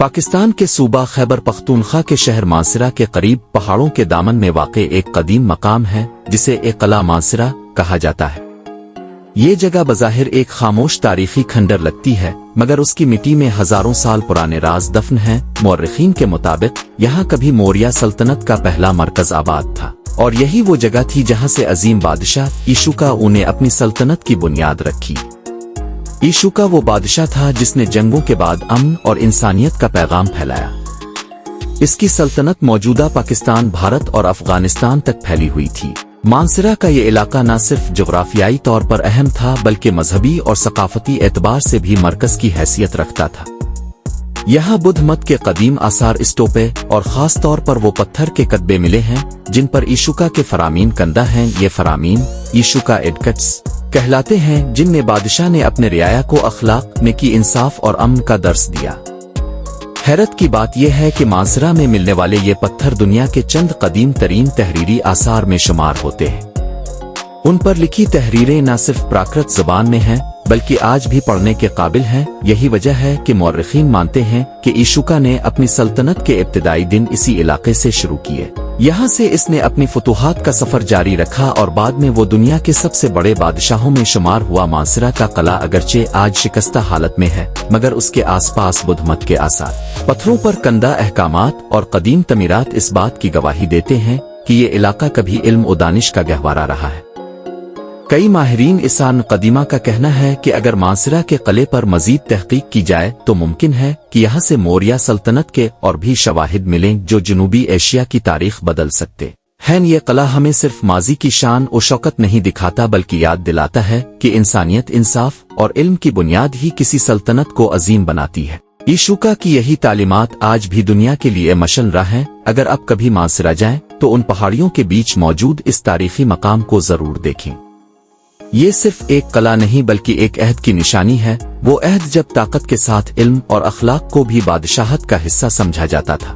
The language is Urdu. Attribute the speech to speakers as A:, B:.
A: پاکستان کے صوبہ خیبر پختونخوا کے شہر مانسرہ کے قریب پہاڑوں کے دامن میں واقع ایک قدیم مقام ہے جسے ایک قلعہ مانسرہ کہا جاتا ہے۔ یہ جگہ بظاہر ایک خاموش تاریخی کھنڈر لگتی ہے، مگر اس کی مٹی میں ہزاروں سال پرانے راز دفن ہیں۔ مورخین کے مطابق یہاں کبھی موریہ سلطنت کا پہلا مرکز آباد تھا، اور یہی وہ جگہ تھی جہاں سے عظیم بادشاہ ایشوکا نے اپنی سلطنت کی بنیاد رکھی۔ ایشوکا وہ بادشاہ تھا جس نے جنگوں کے بعد امن اور انسانیت کا پیغام پھیلایا۔ اس کی سلطنت موجودہ پاکستان، بھارت اور افغانستان تک پھیلی ہوئی تھی۔ مانسرہ کا یہ علاقہ نہ صرف جغرافیائی طور پر اہم تھا بلکہ مذہبی اور ثقافتی اعتبار سے بھی مرکز کی حیثیت رکھتا تھا۔ یہاں بدھ مت کے قدیم آثار استوپے اور خاص طور پر وہ پتھر کے کتبے ملے ہیں جن پر ایشوکا کے فرامین کندہ ہیں۔ یہ فرامین ایشوکا ایڈکٹس کہلاتے ہیں، جن میں بادشاہ نے اپنے رعایا کو اخلاق، نیکی، انصاف اور امن کا درس دیا۔ حیرت کی بات یہ ہے کہ مانسرہ میں ملنے والے یہ پتھر دنیا کے چند قدیم ترین تحریری آثار میں شمار ہوتے ہیں۔ ان پر لکھی تحریریں نہ صرف پراکرت زبان میں ہیں بلکہ آج بھی پڑھنے کے قابل ہیں۔ یہی وجہ ہے کہ مورخین مانتے ہیں کہ ایشوکا نے اپنی سلطنت کے ابتدائی دن اسی علاقے سے شروع کیے۔ یہاں سے اس نے اپنی فتوحات کا سفر جاری رکھا اور بعد میں وہ دنیا کے سب سے بڑے بادشاہوں میں شمار ہوا۔ مانسرہ کا قلعہ اگرچہ آج شکستہ حالت میں ہے، مگر اس کے آس پاس بدھ مت کے آثار، پتھروں پر کندہ احکامات اور قدیم تعمیرات اس بات کی گواہی دیتے ہیں کہ یہ علاقہ کبھی علم و دانش کا گہوارہ رہا ہے۔ کئی ماہرین آثار قدیمہ کا کہنا ہے کہ اگر مانسرہ کے قلعے پر مزید تحقیق کی جائے تو ممکن ہے کہ یہاں سے موریہ سلطنت کے اور بھی شواہد ملیں جو جنوبی ایشیا کی تاریخ بدل سکتے ہیں۔ یہ قلعہ ہمیں صرف ماضی کی شان و شوکت نہیں دکھاتا بلکہ یاد دلاتا ہے کہ انسانیت، انصاف اور علم کی بنیاد ہی کسی سلطنت کو عظیم بناتی ہے۔ ایشوکا کی یہی تعلیمات آج بھی دنیا کے لیے مشعل راہ ہیں۔ اگر آپ کبھی مانسرہ جائیں تو ان پہاڑیوں کے بیچ موجود اس تاریخی مقام کو ضرور دیکھیں۔ یہ صرف ایک قلعہ نہیں بلکہ ایک عہد کی نشانی ہے، وہ عہد جب طاقت کے ساتھ علم اور اخلاق کو بھی بادشاہت کا حصہ سمجھا جاتا تھا۔